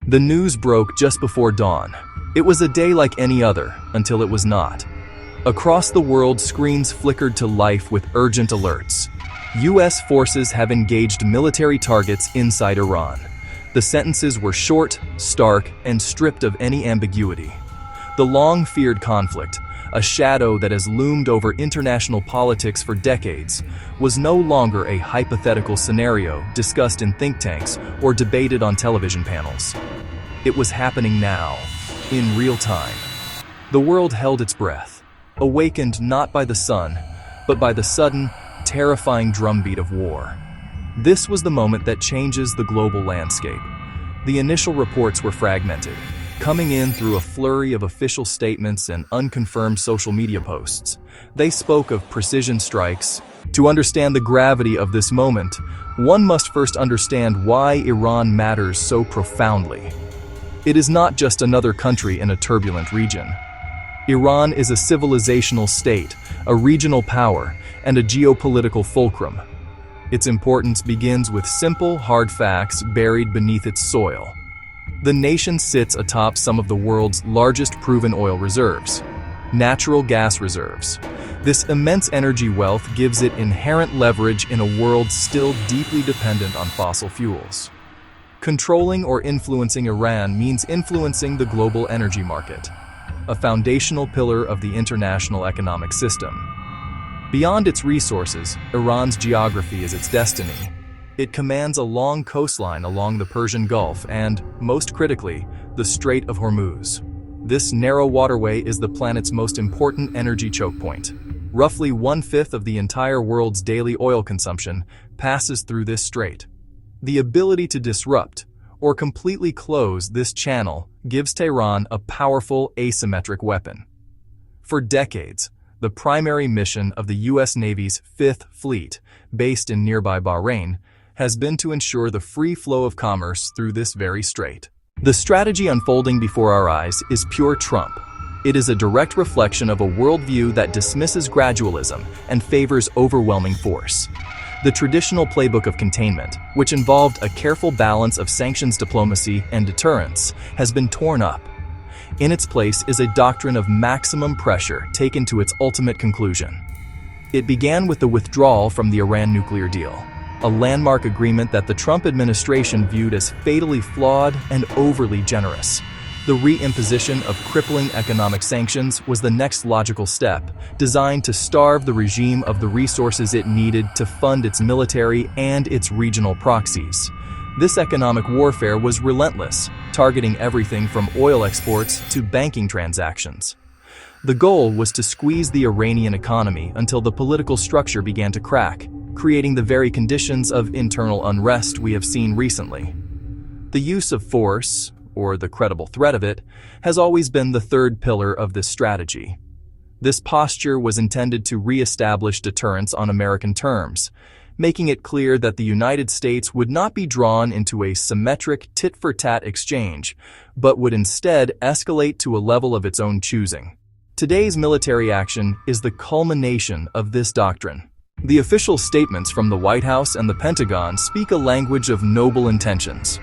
The news broke just before dawn. It was a day like any other, until it was not. Across the world, screens flickered to life with urgent alerts. U.S. forces have engaged military targets inside Iran. The sentences were short, stark, and stripped of any ambiguity. The long-feared conflict, a shadow that has loomed over international politics for decades, was no longer a hypothetical scenario discussed in think tanks or debated on television panels. It was happening now, in real time. The world held its breath, awakened not by the sun, but by the sudden, terrifying drumbeat of war. This was the moment that changes the global landscape. The initial reports were fragmented, coming in through a flurry of official statements and unconfirmed social media posts. They spoke of precision strikes. To understand the gravity of this moment, one must first understand why Iran matters so profoundly. It is not just another country in a turbulent region. Iran is a civilizational state, a regional power, and a geopolitical fulcrum. Its importance begins with simple, hard facts buried beneath its soil. The nation sits atop some of the world's largest proven oil reserves, natural gas reserves. This immense energy wealth gives it inherent leverage in a world still deeply dependent on fossil fuels. Controlling or influencing Iran means influencing the global energy market, a foundational pillar of the international economic system. Beyond its resources, Iran's geography is its destiny. It commands a long coastline along the Persian Gulf and, most critically, the Strait of Hormuz. This narrow waterway is the planet's most important energy choke point. Roughly 1/5 of the entire world's daily oil consumption passes through this strait. The ability to disrupt or completely close this channel gives Tehran a powerful asymmetric weapon. For decades, the primary mission of the U.S. Navy's Fifth Fleet, based in nearby Bahrain, has been to ensure the free flow of commerce through this very strait. The strategy unfolding before our eyes is pure Trump. It is a direct reflection of a worldview that dismisses gradualism and favors overwhelming force. The traditional playbook of containment, which involved a careful balance of sanctions diplomacy and deterrence, has been torn up. In its place is a doctrine of maximum pressure taken to its ultimate conclusion. It began with the withdrawal from the Iran nuclear deal, a landmark agreement that the Trump administration viewed as fatally flawed and overly generous. The reimposition of crippling economic sanctions was the next logical step, designed to starve the regime of the resources it needed to fund its military and its regional proxies. This economic warfare was relentless, targeting everything from oil exports to banking transactions. The goal was to squeeze the Iranian economy until the political structure began to crack, creating the very conditions of internal unrest we have seen recently. The use of force, or the credible threat of it, has always been the third pillar of this strategy. This posture was intended to re-establish deterrence on American terms, making it clear that the United States would not be drawn into a symmetric tit-for-tat exchange, but would instead escalate to a level of its own choosing. Today's military action is the culmination of this doctrine. The official statements from the White House and the Pentagon speak a language of noble intentions.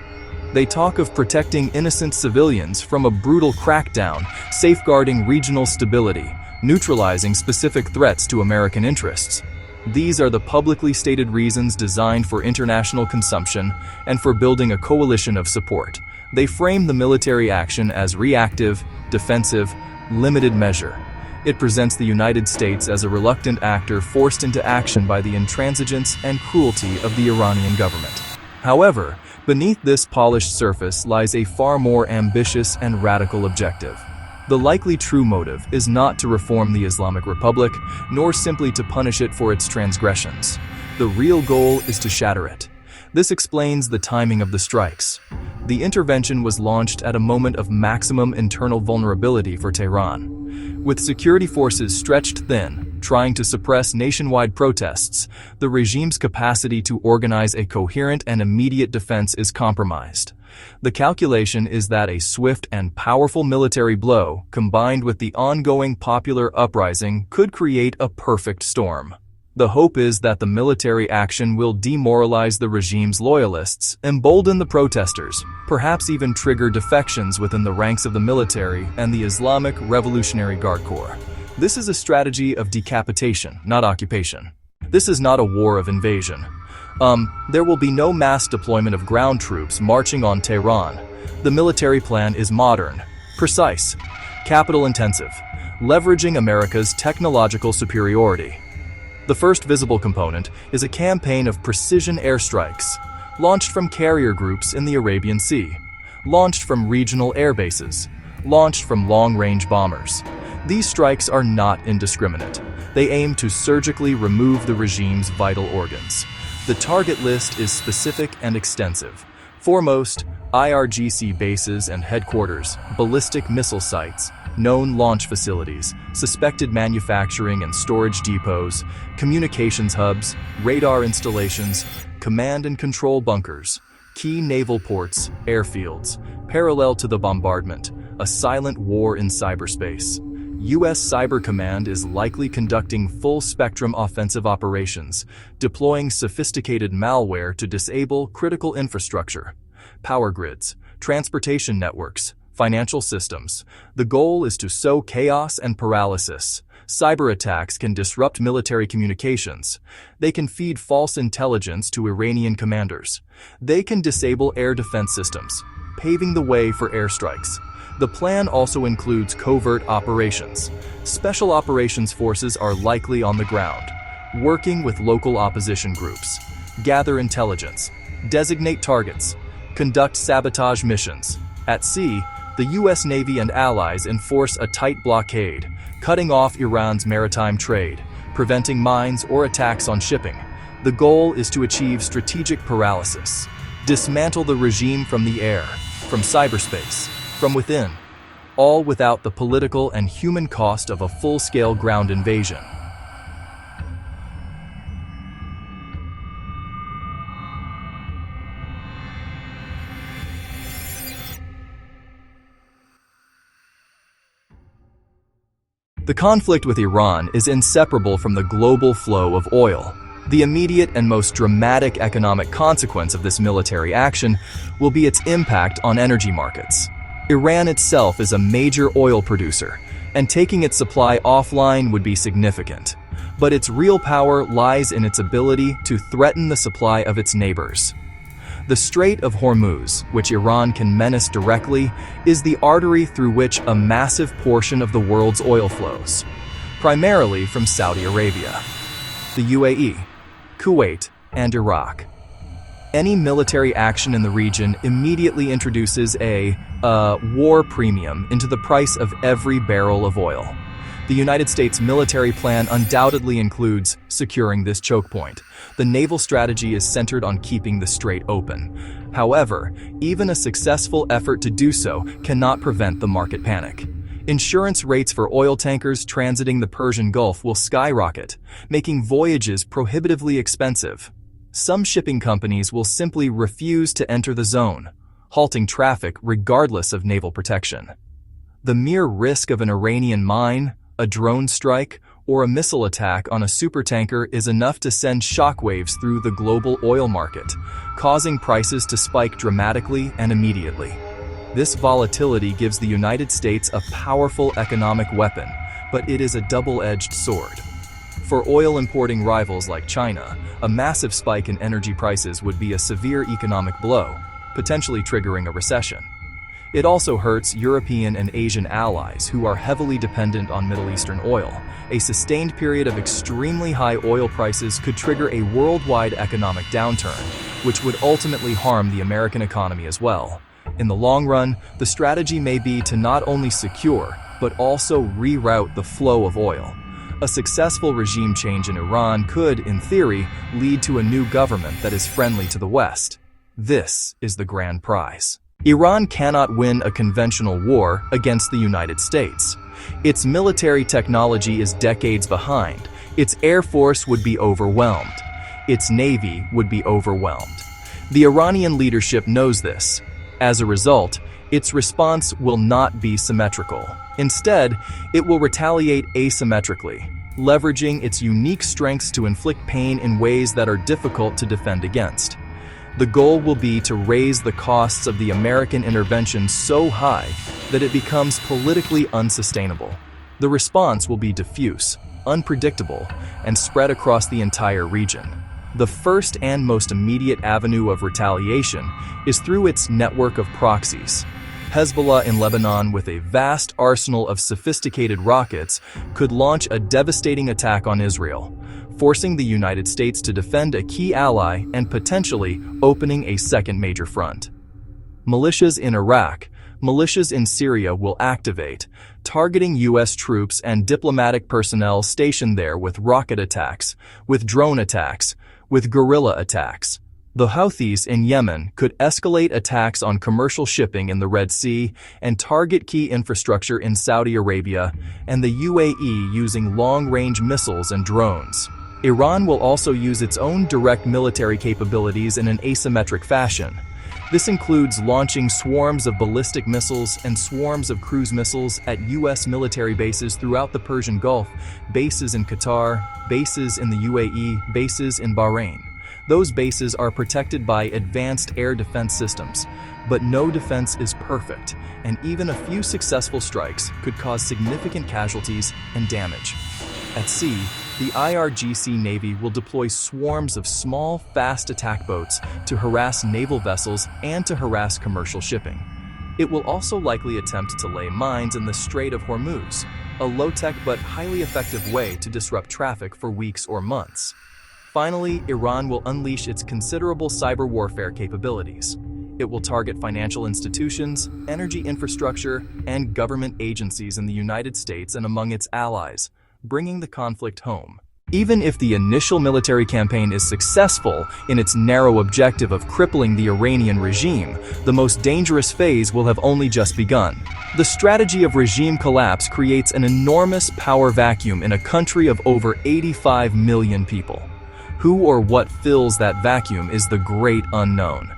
They talk of protecting innocent civilians from a brutal crackdown, safeguarding regional stability, neutralizing specific threats to American interests. These are the publicly stated reasons designed for international consumption and for building a coalition of support. They frame the military action as reactive, defensive, limited measure. It presents the United States as a reluctant actor forced into action by the intransigence and cruelty of the Iranian government. However, beneath this polished surface lies a far more ambitious and radical objective. The likely true motive is not to reform the Islamic Republic, nor simply to punish it for its transgressions. The real goal is to shatter it. This explains the timing of the strikes. The intervention was launched at a moment of maximum internal vulnerability for Tehran. With security forces stretched thin, trying to suppress nationwide protests, the regime's capacity to organize a coherent and immediate defense is compromised. The calculation is that a swift and powerful military blow, combined with the ongoing popular uprising, could create a perfect storm. The hope is that the military action will demoralize the regime's loyalists, embolden the protesters, perhaps even trigger defections within the ranks of the military and the Islamic Revolutionary Guard Corps. This is a strategy of decapitation, not occupation. This is not a war of invasion. There will be no mass deployment of ground troops marching on Tehran. The military plan is modern, precise, capital-intensive, leveraging America's technological superiority. The first visible component is a campaign of precision airstrikes, launched from carrier groups in the Arabian Sea, launched from regional air bases, launched from long-range bombers. These strikes are not indiscriminate. They aim to surgically remove the regime's vital organs. The target list is specific and extensive. Foremost, IRGC bases and headquarters, ballistic missile sites, known launch facilities, suspected manufacturing and storage depots, communications hubs, radar installations, command and control bunkers, key naval ports, airfields, parallel to the bombardment, a silent war in cyberspace. U.S. Cyber Command is likely conducting full-spectrum offensive operations, deploying sophisticated malware to disable critical infrastructure, power grids, transportation networks, financial systems. The goal is to sow chaos and paralysis. Cyber attacks can disrupt military communications. They can feed false intelligence to Iranian commanders. They can disable air defense systems, paving the way for airstrikes. The plan also includes covert operations. Special operations forces are likely on the ground, working with local opposition groups. Gather intelligence, designate targets, conduct sabotage missions. At sea, the U.S. Navy and allies enforce a tight blockade, cutting off Iran's maritime trade, preventing mines or attacks on shipping. The goal is to achieve strategic paralysis, dismantle the regime from the air, from cyberspace, from within, all without the political and human cost of a full-scale ground invasion. The conflict with Iran is inseparable from the global flow of oil. The immediate and most dramatic economic consequence of this military action will be its impact on energy markets. Iran itself is a major oil producer, and taking its supply offline would be significant. But its real power lies in its ability to threaten the supply of its neighbors. The Strait of Hormuz, which Iran can menace directly, is the artery through which a massive portion of the world's oil flows, primarily from Saudi Arabia, the UAE, Kuwait, and Iraq. Any military action in the region immediately introduces a war premium into the price of every barrel of oil. The United States military plan undoubtedly includes securing this choke point. The naval strategy is centered on keeping the strait open. However, even a successful effort to do so cannot prevent the market panic. Insurance rates for oil tankers transiting the Persian Gulf will skyrocket, making voyages prohibitively expensive. Some shipping companies will simply refuse to enter the zone, halting traffic regardless of naval protection. The mere risk of an Iranian mine, a drone strike, or a missile attack on a supertanker is enough to send shockwaves through the global oil market, causing prices to spike dramatically and immediately. This volatility gives the United States a powerful economic weapon, but it is a double-edged sword. For oil-importing rivals like China, a massive spike in energy prices would be a severe economic blow, potentially triggering a recession. It also hurts European and Asian allies who are heavily dependent on Middle Eastern oil. A sustained period of extremely high oil prices could trigger a worldwide economic downturn, which would ultimately harm the American economy as well. In the long run, the strategy may be to not only secure, but also reroute the flow of oil. A successful regime change in Iran could, in theory, lead to a new government that is friendly to the West. This is the grand prize. Iran cannot win a conventional war against the United States. Its military technology is decades behind. Its air force would be overwhelmed. Its navy would be overwhelmed. The Iranian leadership knows this. As a result, its response will not be symmetrical. Instead, it will retaliate asymmetrically. leveraging its unique strengths to inflict pain in ways that are difficult to defend against. The goal will be to raise the costs of the American intervention so high that it becomes politically unsustainable. The response will be diffuse, unpredictable, and spread across the entire region. The first and most immediate avenue of retaliation is through its network of proxies. Hezbollah in Lebanon, with a vast arsenal of sophisticated rockets, could launch a devastating attack on Israel, forcing the United States to defend a key ally and potentially opening a second major front. Militias in Iraq, militias in Syria will activate, targeting U.S. troops and diplomatic personnel stationed there with rocket attacks, with drone attacks, with guerrilla attacks. The Houthis in Yemen could escalate attacks on commercial shipping in the Red Sea and target key infrastructure in Saudi Arabia, and the UAE using long-range missiles and drones. Iran will also use its own direct military capabilities in an asymmetric fashion. This includes launching swarms of ballistic missiles and swarms of cruise missiles at U.S. military bases throughout the Persian Gulf, bases in Qatar, bases in the UAE, bases in Bahrain. Those bases are protected by advanced air defense systems, but no defense is perfect, and even a few successful strikes could cause significant casualties and damage. At sea, the IRGC Navy will deploy swarms of small, fast attack boats to harass naval vessels and to harass commercial shipping. It will also likely attempt to lay mines in the Strait of Hormuz, a low-tech but highly effective way to disrupt traffic for weeks or months. Finally, Iran will unleash its considerable cyber warfare capabilities. It will target financial institutions, energy infrastructure, and government agencies in the United States and among its allies, bringing the conflict home. Even if the initial military campaign is successful in its narrow objective of crippling the Iranian regime, the most dangerous phase will have only just begun. The strategy of regime collapse creates an enormous power vacuum in a country of over 85 million people. Who or what fills that vacuum is the great unknown.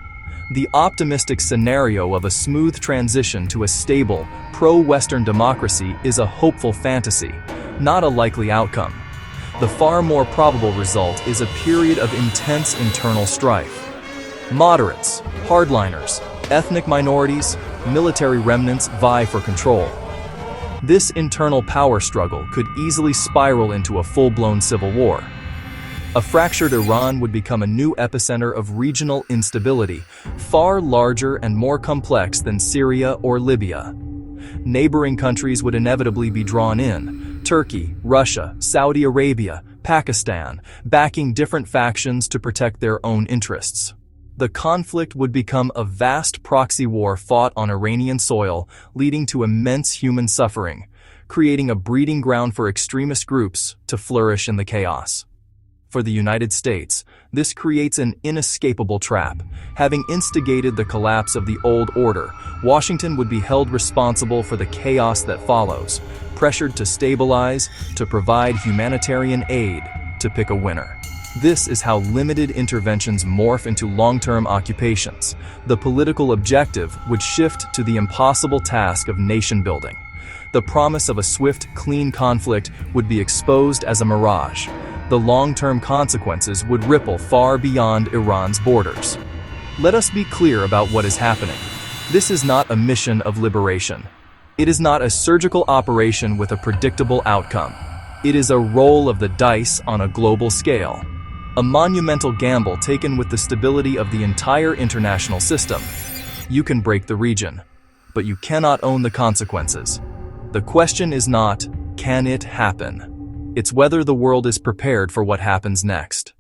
The optimistic scenario of a smooth transition to a stable, pro-Western democracy is a hopeful fantasy, not a likely outcome. The far more probable result is a period of intense internal strife. Moderates, hardliners, ethnic minorities, military remnants vie for control. This internal power struggle could easily spiral into a full-blown civil war. A fractured Iran would become a new epicenter of regional instability, far larger and more complex than Syria or Libya. Neighboring countries would inevitably be drawn in: Turkey, Russia, Saudi Arabia, Pakistan, backing different factions to protect their own interests. The conflict would become a vast proxy war fought on Iranian soil, leading to immense human suffering, creating a breeding ground for extremist groups to flourish in the chaos. For the United States, this creates an inescapable trap. Having instigated the collapse of the old order, Washington would be held responsible for the chaos that follows, pressured to stabilize, to provide humanitarian aid, to pick a winner. This is how limited interventions morph into long-term occupations. The political objective would shift to the impossible task of nation-building. The promise of a swift, clean conflict would be exposed as a mirage. The long-term consequences would ripple far beyond Iran's borders. Let us be clear about what is happening. This is not a mission of liberation. It is not a surgical operation with a predictable outcome. It is a roll of the dice on a global scale. A monumental gamble taken with the stability of the entire international system. You can break the region, but you cannot own the consequences. The question is not, can it happen? It's whether the world is prepared for what happens next.